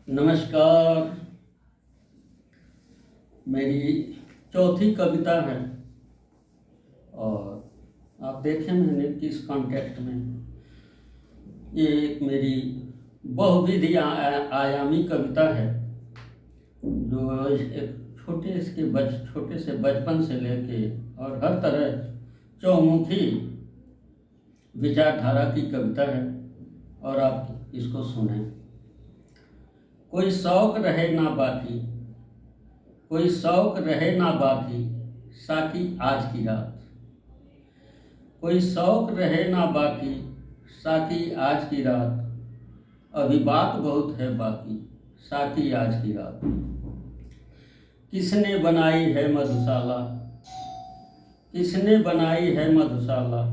नमस्कार। मेरी चौथी कविता है और आप देखें मैंने किस कॉन्टेक्स्ट में। ये एक मेरी बहुविधि आयामी कविता है जो एक छोटे से बचपन से लेके और हर तरह चौमुखी विचारधारा की कविता है और आप इसको सुनें। कोई शौक रहे ना बाकी, कोई शौक रहे ना बाकी, साकी आज की रात। कोई शौक रहे ना बाकी, साकी आज की रात। अभी बात बहुत है बाकी, साकी आज की रात। किसने बनाई है मधुशाला, किसने बनाई है मधुशाला,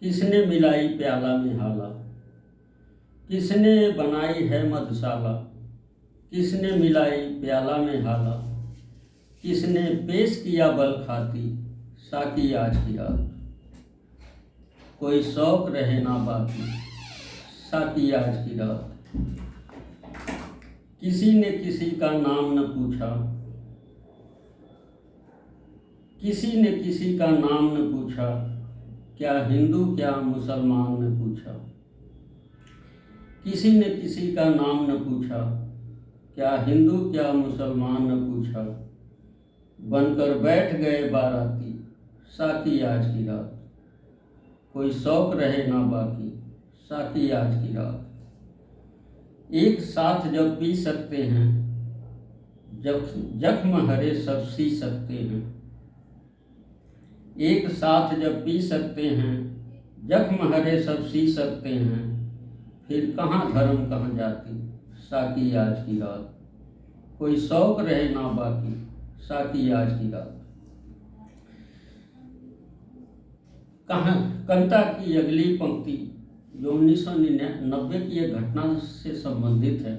किसने मिलाई प्याला में हाला। किसने बनाई है मधुशाला, किसने मिलाई प्याला में हाला। किसने पेश किया बल खाती, साकी आज की रात। कोई शौक रहे ना बाकी, साकी आज की रात। किसी ने किसी का नाम न पूछा, किसी ने किसी का नाम न पूछा। क्या हिंदू क्या मुसलमान ने पूछा। किसी ने किसी का नाम न पूछा, क्या हिंदू क्या मुसलमान न पूछा। बनकर बैठ गए बाराती, साकी आज की रात। कोई शौक रहे ना बाकी, साकी आज की रात। एक साथ जब पी सकते हैं, जब जख्म हरे सब सी सकते हैं। एक साथ जब पी सकते हैं, जख्म हरे सब सी सकते हैं। फिर कहाँ धर्म कहाँ जाति, साकी आज की रात। कोई शौक रहे ना बाकी, साकी आज की रात। कविता की अगली पंक्ति जो 1999 की एक घटना से संबंधित है।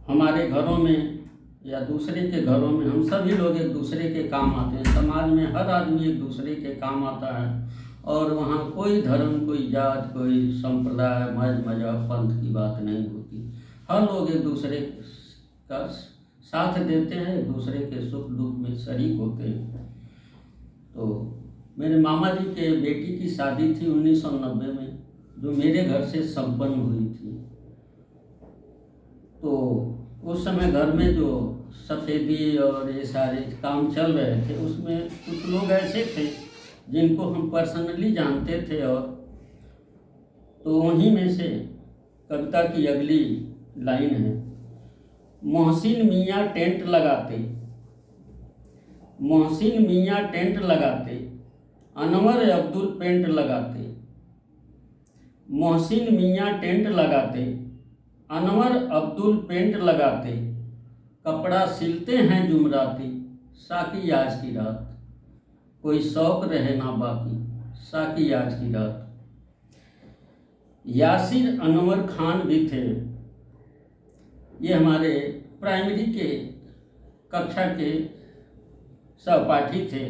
हमारे घरों में या दूसरे के घरों में हम सभी लोग एक दूसरे के काम आते हैं। समाज में हर आदमी एक दूसरे के काम आता है और वहाँ कोई धर्म, कोई जात, कोई संप्रदाय, मजहब, पंथ की बात नहीं होती। हर लोग एक दूसरे का साथ देते हैं, एक दूसरे के सुख दुख में शरीक होते हैं। तो मेरे मामा जी के बेटी की शादी थी 1990 में, जो मेरे घर से संपन्न हुई थी। तो उस समय घर में जो सफेदी और ये सारे काम चल रहे थे, उसमें कुछ लोग ऐसे थे जिनको हम पर्सनली जानते थे। और तो उन्हीं में से कविता की अगली लाइन है। मोहसिन मियाँ टेंट लगाते, मोहसिन मियाँ टेंट लगाते, अनवर अब्दुल पेंट लगाते। मोहसिन मियाँ टेंट लगाते, अनवर अब्दुल पेंट लगाते। कपड़ा सिलते हैं जुमराती, साकी आज की रात। कोई शौक रहे ना बाकी, साकी आज की रात। यासिर अनवर खान भी थे। ये हमारे प्राइमरी के कक्षा के सहपाठी थे,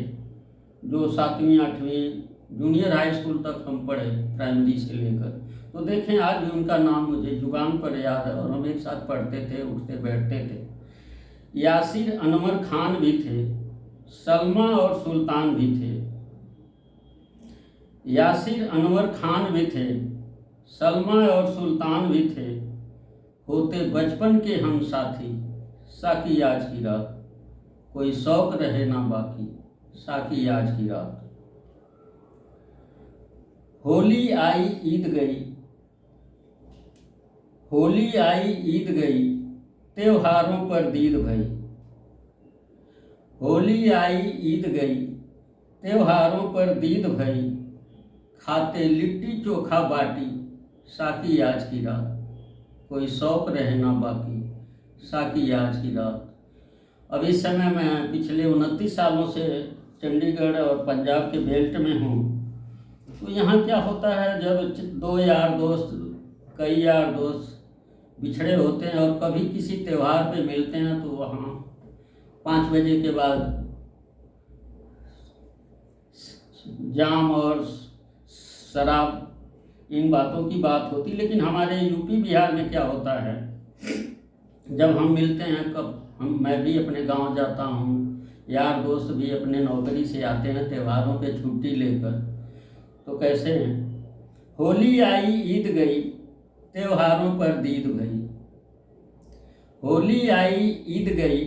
जो 7वीं 8वीं जूनियर हाई स्कूल तक हम पढ़े, प्राइमरी से लेकर। तो देखें आज भी उनका नाम मुझे जुबान पर याद है और हम एक साथ पढ़ते थे, उठते बैठते थे। यासिर अनवर खान भी थे, सलमा और सुल्तान भी थे। यासिर अनवर खान भी थे, सलमा और सुल्तान भी थे। होते बचपन के हम साथी, साकी आज की रात। कोई शौक रहे ना बाकी, साकी आज की रात। होली आई ईद गई, होली आई ईद गई, त्योहारों पर दीद भई। होली आई ईद गई, त्योहारों पर दीद भई। खाते लिट्टी चोखा बाटी, साकी आज की रात। कोई शौक रहे ना बाकी, साकी आज की रात। अब इस समय मैं पिछले 29 सालों से चंडीगढ़ और पंजाब के बेल्ट में हूँ। तो यहाँ क्या होता है, जब दो यार दोस्त, कई यार दोस्त बिछड़े होते हैं और कभी किसी त्यौहार पे मिलते हैं, तो वहाँ 5 बजे के बाद जाम और शराब इन बातों की बात होती। लेकिन हमारे यूपी बिहार में क्या होता है, जब हम मिलते हैं, मैं भी अपने गांव जाता हूँ, यार दोस्त भी अपने नौकरी से आते हैं त्योहारों पे छुट्टी लेकर, तो कैसे हैं, होली आई ईद गई त्योहारों पर दीद भई, होली आई ईद गई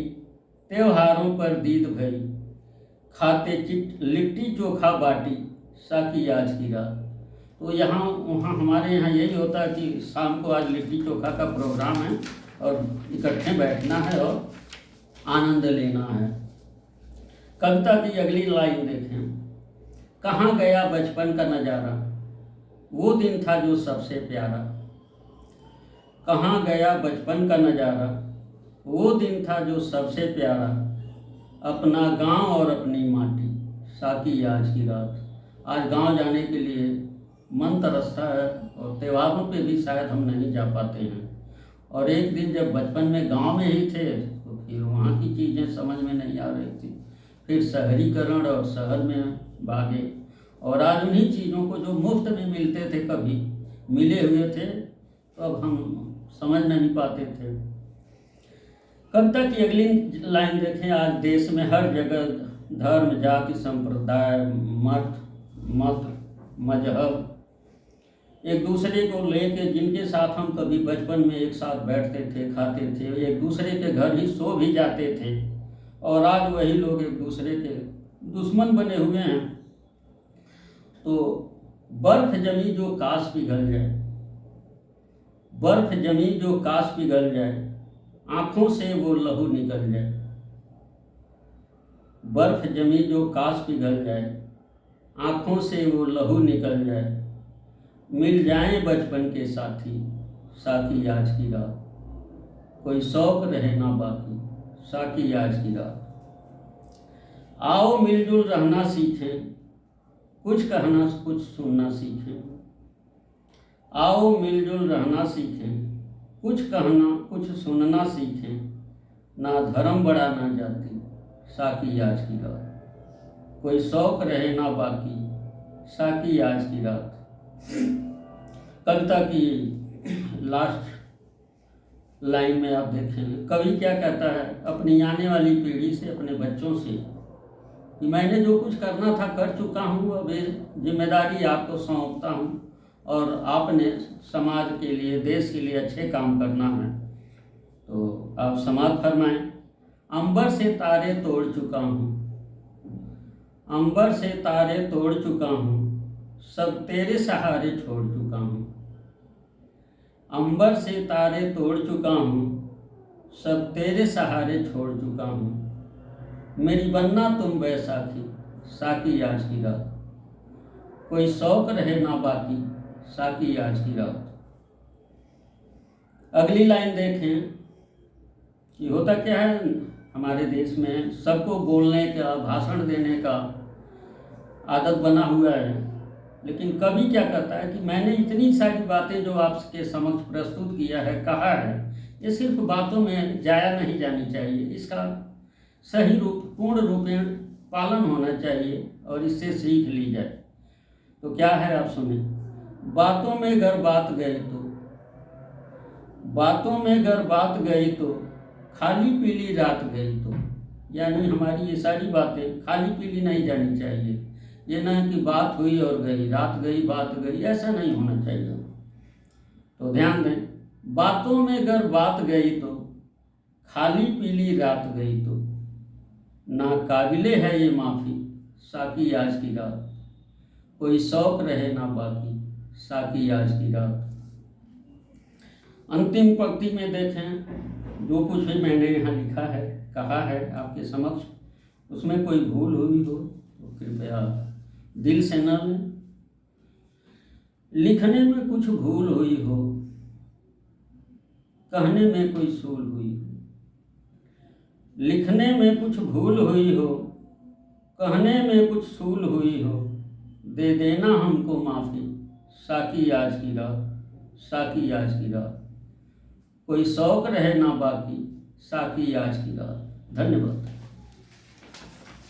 त्योहारों पर दीद भई, खाते लिट्टी चोखा बाटी साकी आज की रात। तो यहाँ वहाँ हमारे यहाँ यही होता है कि शाम को आज लिट्टी चोखा का प्रोग्राम है और इकट्ठे बैठना है और आनंद लेना है। कविता की अगली लाइन देखें, कहाँ गया बचपन का नज़ारा, वो दिन था जो सबसे प्यारा, कहाँ गया बचपन का नज़ारा, वो दिन था जो सबसे प्यारा, अपना गांव और अपनी माटी साकी आज की रात। आज गांव जाने के लिए मन तरसता है और त्योहारों पे भी शायद हम नहीं जा पाते हैं। और एक दिन जब बचपन में गांव में ही थे तो फिर वहाँ की चीज़ें समझ में नहीं आ रही थी, फिर शहरीकरण और शहर में भागे, और आज उन्हीं चीज़ों को जो मुफ्त में मिलते थे, कभी मिले हुए थे, तो अब हम समझ नहीं पाते थे। कविता की अगली लाइन देखें, आज देश में हर जगह धर्म जाति संप्रदाय मत मजहब एक दूसरे को लेके, जिनके साथ हम कभी बचपन में एक साथ बैठते थे, खाते थे, एक दूसरे के घर ही सो भी जाते थे, और आज वही लोग एक दूसरे के दुश्मन बने हुए हैं। तो बर्फ जमी जो काश पिघल जाए, बर्फ जमी जो काश पिघल जाए, आंखों से वो लहू निकल जाए, बर्फ जमी जो काश पिघल जाए, आंखों से वो लहू निकल जाए, मिल जाएं बचपन के साथी साकी आज की रात, कोई शौक रहे ना बाकी साकी आज की रात। आओ मिलजुल रहना सीखें, कुछ कहना कुछ सुनना सीखें, आओ मिलजुल रहना सीखें, कुछ कहना कुछ सुनना सीखें, ना धर्म बड़ा ना जाति साकी आज की रात, कोई शौक रहे ना बाकी साकी आज की रात। कविता की लास्ट लाइन में आप देखें, कवि क्या कहता है अपनी आने वाली पीढ़ी से, अपने बच्चों से, कि मैंने जो कुछ करना था कर चुका हूँ, अब ये जिम्मेदारी आपको सौंपता हूँ और आपने समाज के लिए, देश के लिए अच्छे काम करना है। तो आप समाज फरमाएं, अंबर से तारे तोड़ चुका हूँ, अंबर से तारे तोड़ चुका हूँ, सब तेरे सहारे छोड़ चुका हूँ, अंबर से तारे तोड़ चुका हूँ, सब तेरे सहारे छोड़ चुका हूँ, मेरी बनना तुम बैसाखी साकी आज की रात, कोई शौक रहे ना बाकी साकी आज की रात। अगली लाइन देखें कि होता क्या है, हमारे देश में सबको बोलने का, भाषण देने का आदत बना हुआ है, लेकिन कवि क्या कहता है कि मैंने इतनी सारी बातें जो आपके समक्ष प्रस्तुत किया है, कहा है, ये सिर्फ बातों में जाया नहीं जानी चाहिए, इसका सही रूप, पूर्ण रूपेण पालन होना चाहिए और इससे सीख ली जाए। तो क्या है आप सुने, बातों में अगर बात गई तो, बातों में अगर बात गई तो, खाली पीली रात गई तो, यानी हमारी ये सारी बातें खाली पीली नहीं जानी चाहिए। ये ना कि बात हुई और गई, रात गई बात गई, ऐसा नहीं होना चाहिए। तो ध्यान दें, बातों में अगर बात गई तो, खाली पीली रात गई तो, ना काबिले है ये माफ़ी साकी आज की रात, कोई शौक रहे ना बाकी साकी आज की रात। अंतिम पंक्ति में देखें, जो कुछ भी मैंने यहाँ लिखा है, कहा है आपके समक्ष, उसमें कोई भूल हुई हो तो कृपया दिल से न लें। लिखने में कुछ भूल हुई हो, कहने में कोई सूल हुई हो, लिखने में कुछ भूल हुई हो, कहने में कुछ सूल हुई हो, दे देना हमको माफ़ी साकी आज की रात, साकी आज की रात, कोई शौक रहे ना बाकी साकी आज की रात। धन्यवाद।